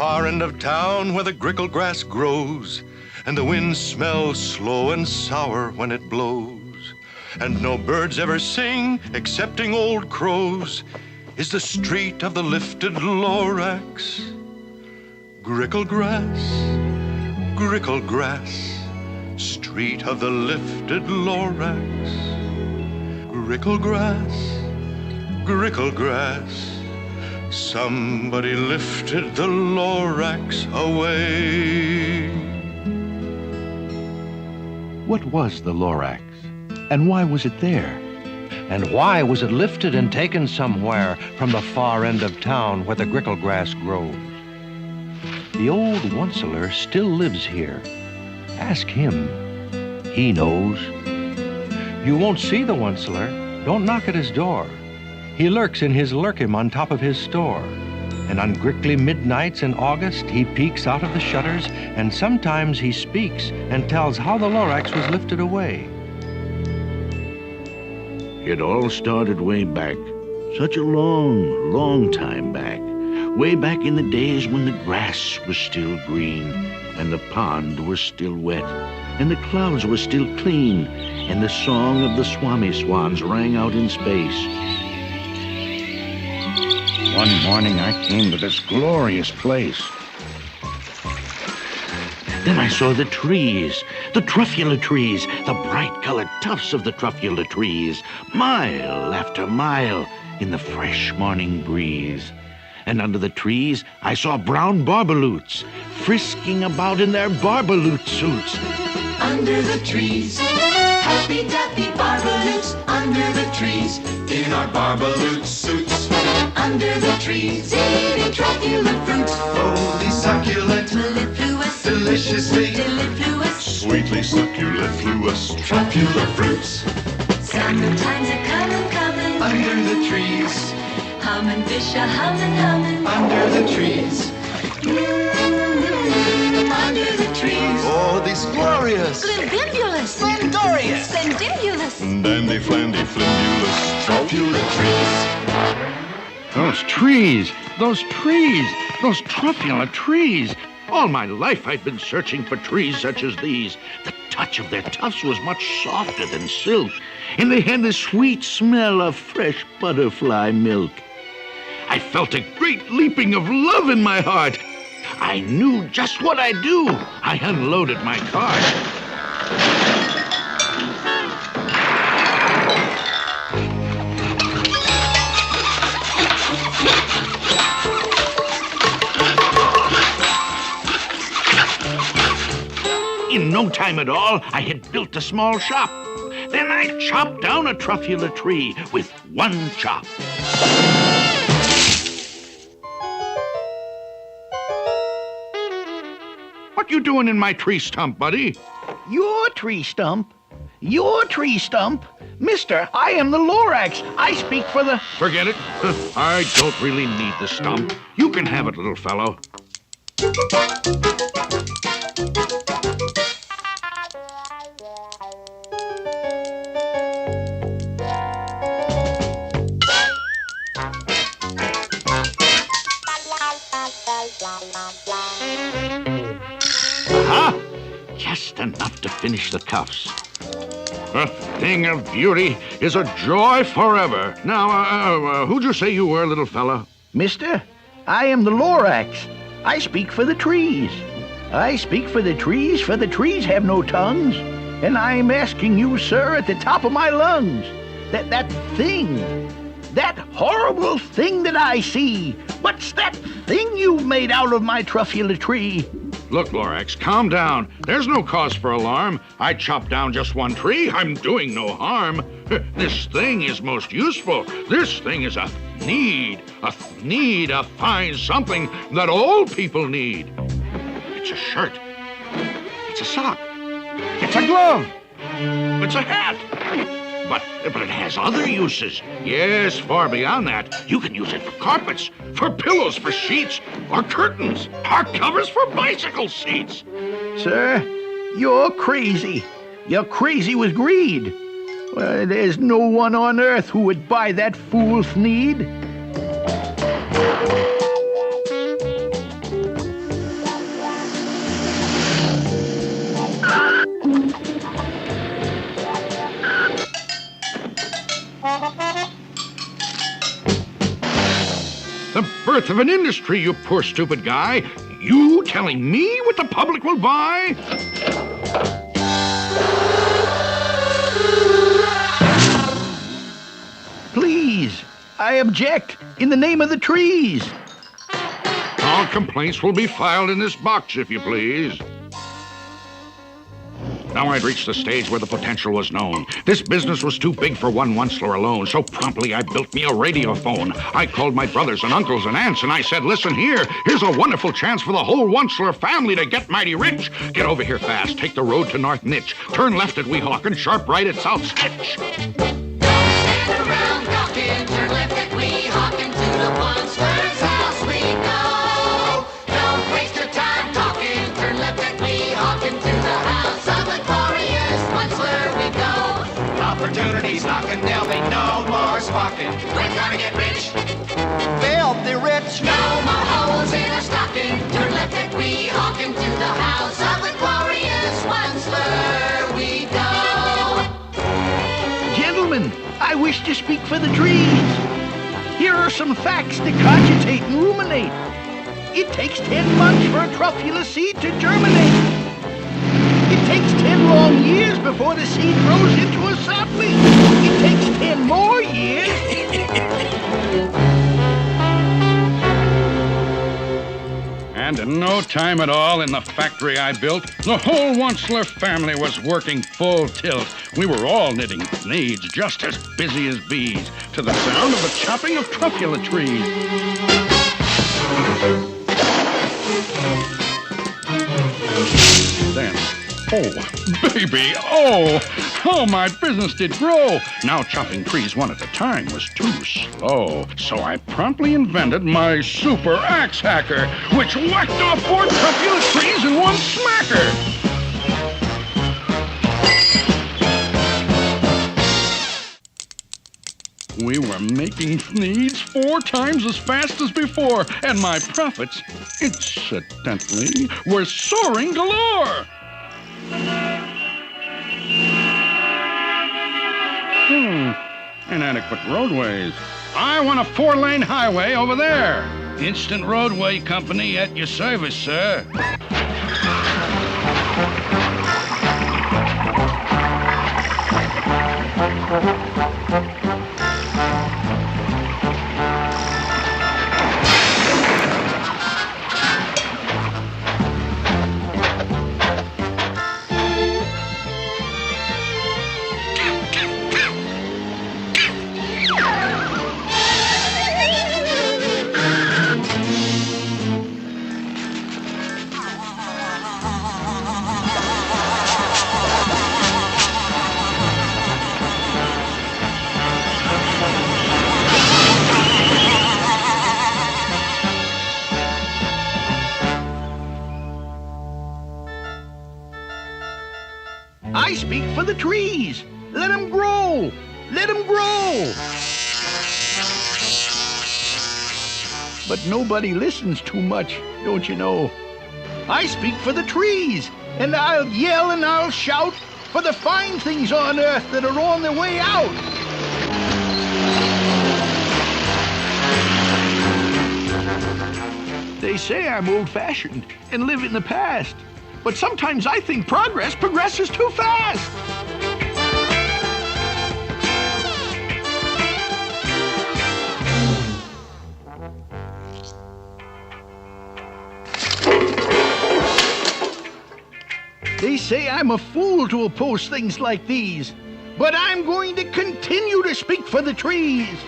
far end of town where the grickle grass grows, and the wind smells slow and sour when it blows, and no birds ever sing excepting old crows, is the street of the lifted Lorax. Grickle grass, street of the lifted Lorax. Grickle grass, somebody lifted the Lorax away. What was the Lorax, and why was it there? And why was it lifted and taken somewhere from the far end of town where the grickle grass grows? The old onceler still lives here. Ask him. He knows. You won't see the onceler. Don't knock at his door. He lurks in his lurkim on top of his store. And on grickly midnights in August, he peeks out of the shutters, and sometimes he speaks and tells how the Lorax was lifted away. It all started way back, such a long, long time back. Way back in the days when the grass was still green, and the pond was still wet, and the clouds were still clean, and the song of the swami swans rang out in space. One morning I came to this glorious place. Then I saw the trees, the truffula trees, the bright-colored tufts of the truffula trees, mile after mile in the fresh morning breeze. And under the trees, I saw brown barbaloots frisking about in their barbaloot suits. Under the trees, happy-dappy barbaloots. Under the trees, in our barbaloot suits. Under the trees, eating truffula fruits. Holy succulent, Mellifluous, deliciously, mellifluous, sweetly succulifluous truffula fruits. Summertime's a-comin'. under the trees, Hummin' fish a-hummin'. under the trees. Under the trees. Oh, these glorious, Splendibulous, splendorious, spendibulous. dandy flandy flimbulous truffula trees. Those trees, those truffula trees. All my life I've been searching for trees such as these. The touch of their tufts was much softer than silk, and they had the sweet smell of fresh butterfly milk. I felt a great leaping of love in my heart. I knew just what I'd do. I unloaded my cart. In no time at all, I had built a small shop. Then I chopped down a truffula tree with one chop. What you doing in my tree stump, buddy? Your tree stump? Your tree stump? Mister, I am the Lorax. I speak for the... Forget it. I don't really need the stump. You can have it, little fellow. Aha! Just enough to finish the cuffs. A thing of beauty is a joy forever. Now, who'd you say you were, little fella? Mister, I am the Lorax. I speak for the trees. I speak for the trees have no tongues. And I'm asking you, sir, at the top of my lungs, that thing, that horrible thing that I see, what's that thing you've made out of my truffula tree? Look, Lorax, calm down. There's no cause for alarm. I chopped down just one tree. I'm doing no harm. This thing is most useful. This thing is a need, a fine something that all people need. It's a shirt. It's a sock. It's a glove. It's a hat. But it has other uses. Yes, far beyond that. You can use it for carpets, for pillows, for sheets, or curtains, or covers for bicycle seats. Sir, you're crazy. You're crazy with greed. Well, there's no one on earth who would buy that fool's need. birth of an industry, you poor stupid guy. You telling me what the public will buy? Please, I object in the name of the trees. All complaints will be filed in this box, if you please. Now I'd reached the stage where the potential was known. This business was too big for one Onceler alone, so promptly I built me a radiophone. I called my brothers and uncles and aunts, and I said, listen here, here's a wonderful chance for the whole Onceler family to get mighty rich. Get over here fast, take the road to North Nitch, turn left at Weehawken, and sharp right at South Stitch. Stand around talking, turn left at Weehawken, to the Onceler's house we go. Don't waste your time talking, turn left at Weehawken, to the house of the glorious Onceler we go. Opportunities knocking, there'll be no more squawking. We're gonna get rich, Filthy rich. no more holes in our stocking. Turn left at Weehawken, to the house of the glorious Onceler we go. Gentlemen, I wish to speak for the trees. Here are some facts to cogitate and ruminate. It takes 10 months for a truffula seed to germinate. It takes 10 long years before the seed grows into a sapling. It takes 10 more years. And in no time at all in the factory I built, the whole Onceler family was working full tilt. We were all knitting needs, just as busy as bees, to the sound of the chopping of truffula trees. Then, oh, baby, oh, how my business did grow. Now chopping trees one at a time was too slow, so I promptly invented my super axe hacker, which whacked off 4 truffula trees in one smacker. We were making needs 4 times as fast as before, and my profits, incidentally, were soaring galore. Inadequate roadways. I want a 4-lane highway over there. Instant Roadway Company at your service, sir. I speak for the trees. Let them grow. Let them grow. But nobody listens too much, don't you know? I speak for the trees, and I'll yell and I'll shout for the fine things on earth that are on their way out. They say I'm old-fashioned and live in the past, but sometimes I think progress progresses too fast. They say I'm a fool to oppose things like these, but I'm going to continue to speak for the trees.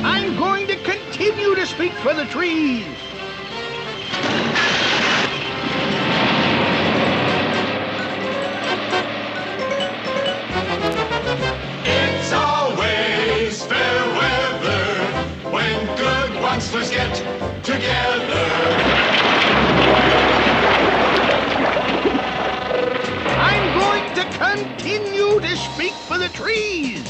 I'm going to continue to speak for the trees. It's always fair weather when good Oncelers get together. I'm going to continue to speak for the trees.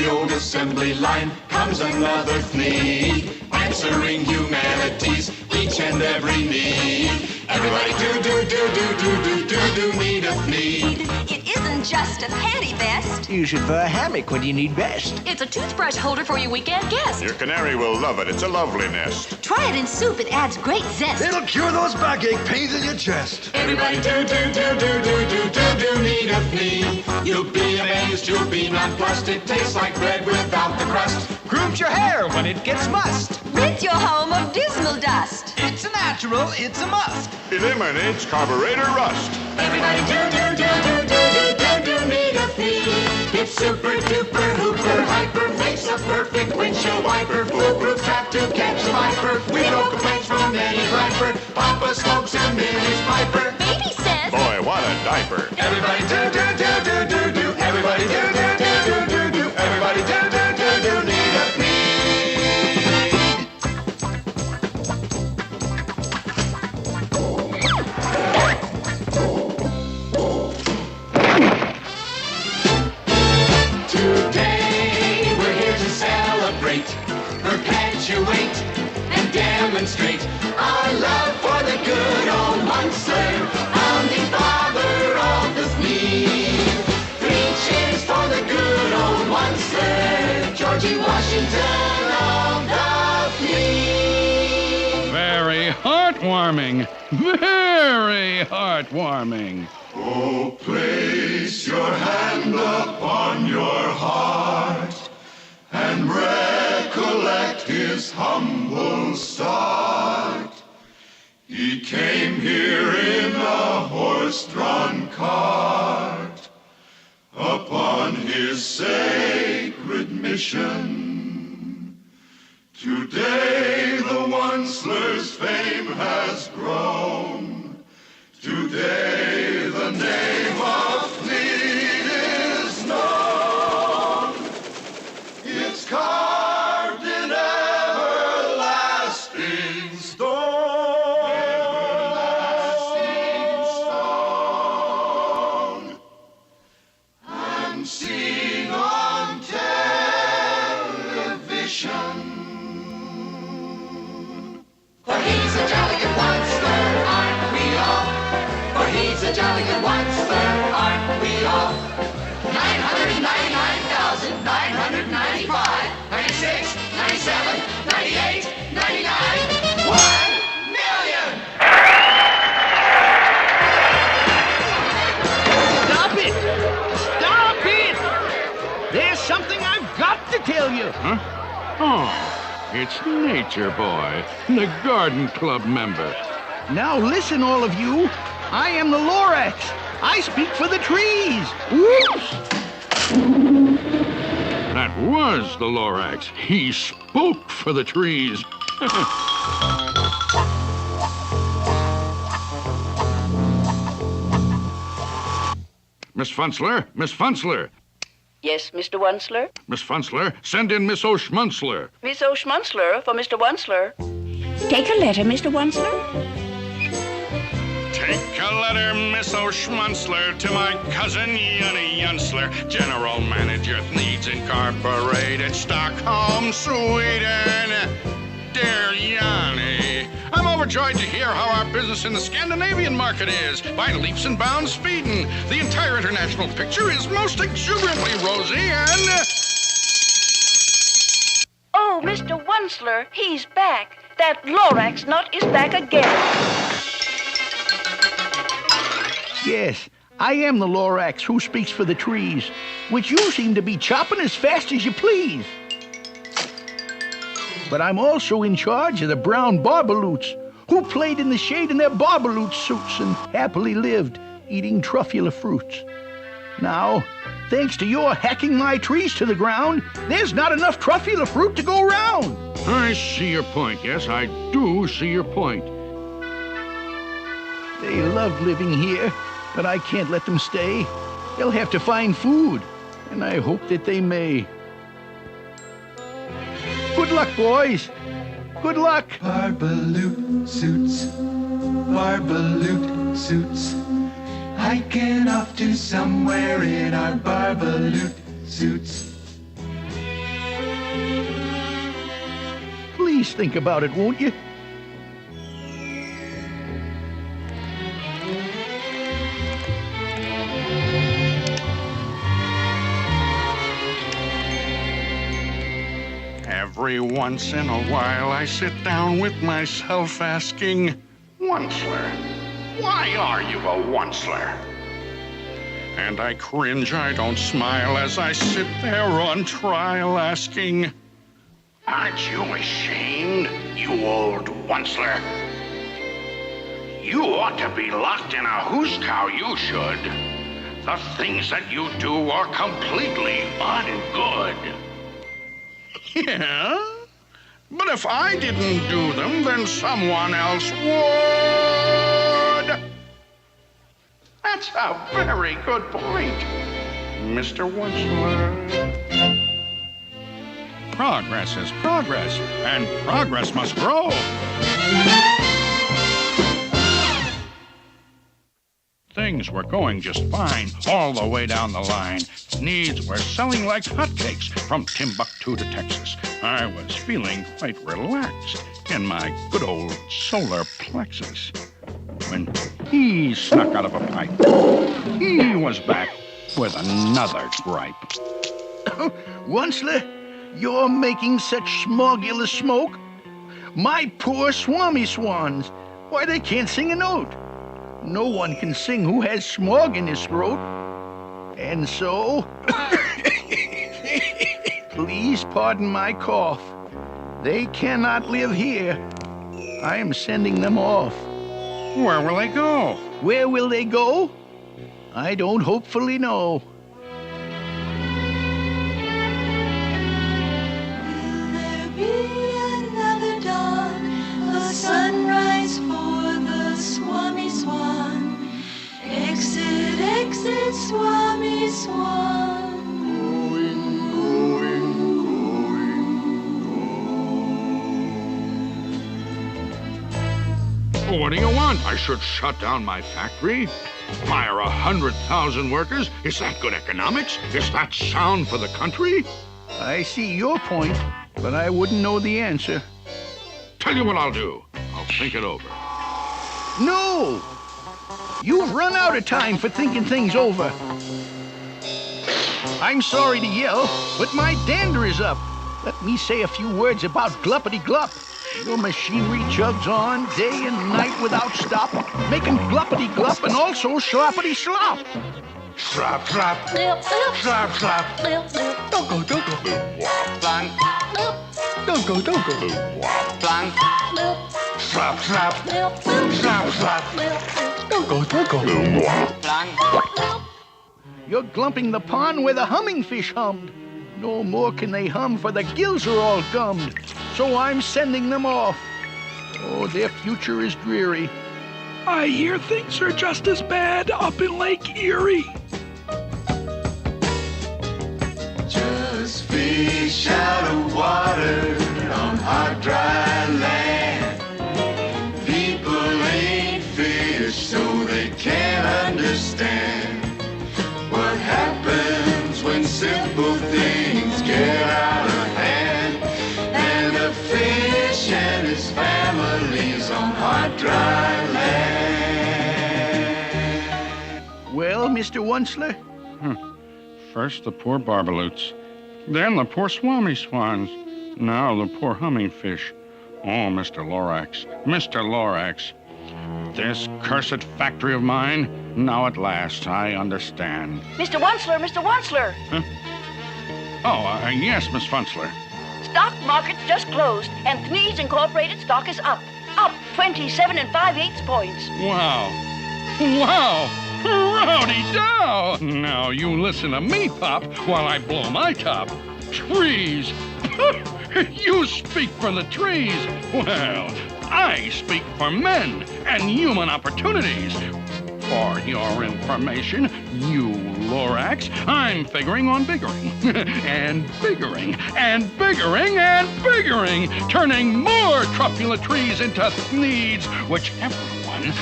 the old assembly line comes another fleet, answering humanity's each and every need. Everybody do need a fleet. It isn't just a panty vest. Use it for a hammock when you need rest. It's a toothbrush holder for your weekend guest. Your canary will love it. It's a lovely nest. Try it in soup. It adds great zest. It'll cure those backache pains in your chest. Everybody do need a fleet. You'll be amazed, you'll be nonplussed. It tastes like bread without the crust. Grooms your hair when it gets mussed. Rid your home of dismal dust. It's a natural, it's a must. Eliminates carburetor rust. Everybody do need a fleet. It's super duper hooper hyper, makes a perfect windshield wiper, foolproof trap to catch the viper. We no complaints from any griper. Papa smokes and Minnie's piper. Baby says, Boy, what a diaper. Everybody do. Everybody do. Everybody do need a fleet. Today we're here to celebrate, perpetuate, and demonstrate our love for the good old Munster, founding father of the fleet. 3 cheers for the good old Munster, Georgie Washington of the fleet. Very heartwarming. Very heartwarming. Oh, place your hand upon your heart and recollect his humble start. He came here in a horse-drawn cart upon his sacred mission. Today the Onceler's fame has grown. Today the name of Fleet is known. It's carved in everlasting stone. Everlasting stone. And seen on television. For he's a jolly good Onceler, aren't we all? For he's a jolly good Onceler, aren't we all? 999,995, 96, 97, 98, 99, 1 million! Stop it! Stop it! There's something I've got to tell you. Huh? Oh, it's Nature Boy, the Garden Club member. Now listen, all of you. I am the Lorax. I speak for the trees. Whoops! That was the Lorax. He spoke for the trees. Miss Funzler, Miss Funzler. Yes, Mr. Onceler? Miss Funzler, send in Miss O'Schmunzler. Miss O'Schmunzler for Mr. Onceler. Take a letter, Mr. Onceler. Take a letter, Miss O'Schmunzler, to my cousin Yunny Yunsler, General Manager Needs Incorporated, Stockholm, Sweden. Dear Yanni, I'm overjoyed to hear how our business in the Scandinavian market is. By leaps and bounds speeding. The entire international picture is most exuberantly rosy and... Oh, Mr. Onceler, he's back. That Lorax nut is back again. Yes, I am the Lorax who speaks for the trees, which you seem to be chopping as fast as you please. But I'm also in charge of the brown barbaloots, who played in the shade in their barbaloot suits and happily lived, eating truffula fruits. Now, thanks to your hacking my trees to the ground, there's not enough truffula fruit to go round. I see your point. Yes, I do see your point. They love living here, but I can't let them stay. They'll have to find food, and I hope that they may. Good luck, boys. Good luck. Barbaloot suits, barbaloot suits. Hiking off to somewhere in our barbaloot suits. Please think about it, won't you? Every once in a while I sit down with myself asking, Onceler, why are you a onceler? And I cringe, I don't smile as I sit there on trial asking, aren't you ashamed, you old onceler? You ought to be locked in a hoose cow, you should. The things that you do are completely ungood. Yeah? But if I didn't do them, then someone else would. That's a very good point, Mr. Onceler. Progress is progress, and progress must grow. Things were going just fine all the way down the line. Needs were selling like hotcakes from Timbuktu to Texas. I was feeling quite relaxed in my good old solar plexus when he snuck out of a pipe. He was back with another gripe. Onceler, you're making such smogulous smoke. My poor swami swans. Why, they can't sing a note. No one can sing who has smog in his throat. And so, please pardon my cough. They cannot live here. I am sending them off. Where will they go? Where will they go? I don't hopefully know. Will there be another dawn, a sunrise for the Swami Swan? Exit, exit, Swami Swan. What do you want? I should shut down my factory? Fire 100,000 workers? Is that good economics? Is that sound for the country? I see your point, but I wouldn't know the answer. Tell you what I'll do. I'll think it over. No! You've run out of time for thinking things over. I'm sorry to yell, but my dander is up. Let me say a few words about Gluppity Glup. Your machinery chugs on day and night without stop, making Gluppity Glup and also Sloppity Slop. Slap, slap. Slap, slap. Don't go, don't go. Blank. Don't go, don't go. Blank. Slap, slap. Slap, slap. Don't go, don't go. Blank. You're glumping the pond where the humming fish hummed. No more can they hum, for the gills are all gummed. So I'm sending them off. Oh, their future is dreary. I hear things are just as bad up in Lake Erie. Just fish out of water on hot, dry land. People ain't fish, so they can't understand what happens when simple things get out of hand. And a fish and his family's on hot, dry land. Well, Mr. Onceler? First the poor barbaloots, then the poor swami swans, now the poor humming fish. Oh, Mr. Lorax, Mr. Lorax, this cursed factory of mine, now at last I understand. Mr. Onceler, Mr. Onceler. Huh? Oh, yes, Miss Funzler. Stock market's just closed, and Thnees Incorporated stock is up. Up 27 5/8 points. Wow. Wow! Rowdy dow! Now you listen to me, Pop, while I blow my top. Trees! You speak for the trees. Well, I speak for men and human opportunities. For your information, you Lorax, I'm figuring on biggering. And biggering, and biggering, and biggering, turning more truculent trees into Thneeds, which everyone needs!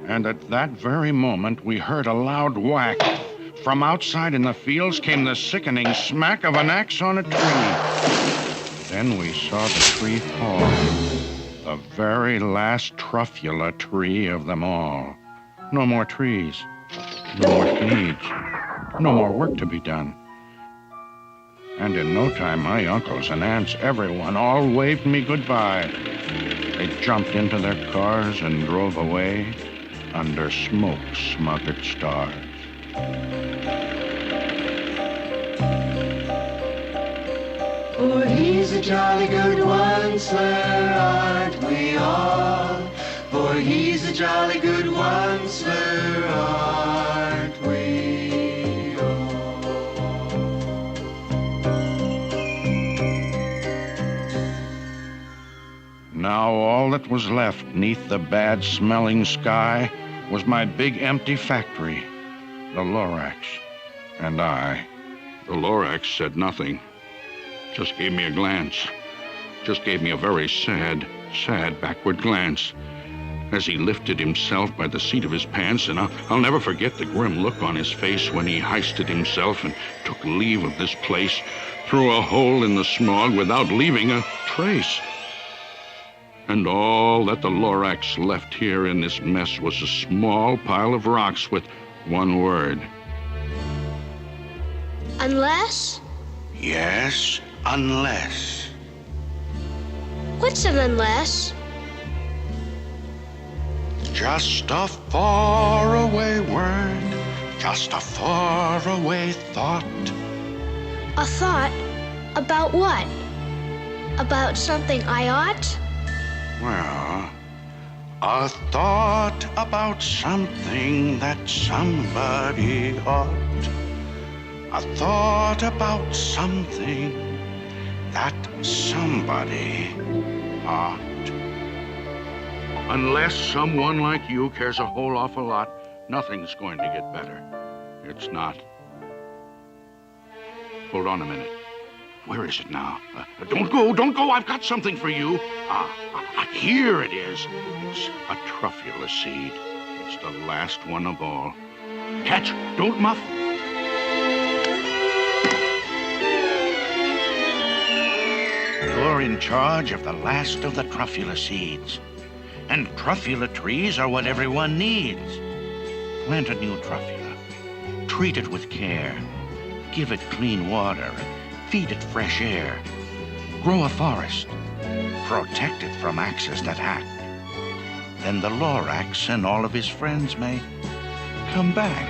And at that very moment, we heard a loud whack. From outside in the fields came the sickening smack of an axe on a tree. Then we saw the tree fall. The very last truffula tree of them all. No more trees. No more needs. No more work to be done. And in no time, my uncles and aunts, everyone, all waved me goodbye. They jumped into their cars and drove away under smoke-smothered stars. For he's a jolly good one, sir, aren't we all? For he's a jolly good one, sir, aren't we all? Now all that was left neath the bad-smelling sky was my big empty factory, the Lorax, and I. The Lorax said nothing. Just gave me a glance. Just gave me a very sad backward glance as he lifted himself by the seat of his pants, and I'll never forget the grim look on his face when he hoisted himself and took leave of this place through a hole in the smog without leaving a trace. And all that the Lorax left here in this mess was a small pile of rocks with one word. Unless? Yes, unless. What's an unless? Just a faraway word, just a faraway thought. A thought? About what? About something I ought? Well, a thought about something that somebody ought. A thought about something that somebody ought. Unless someone like you cares a whole awful lot, nothing's going to get better. It's not. Hold on a minute. Where is it now? Don't go. I've got something for you. Here it is. It's a truffula seed. It's the last one of all. Catch, don't muff. You're in charge of the last of the truffula seeds. And truffula trees are what everyone needs. Plant a new truffula. Treat it with care. Give it clean water. Feed it fresh air. Grow a forest. Protect it from axes that hack. Then the Lorax and all of his friends may come back.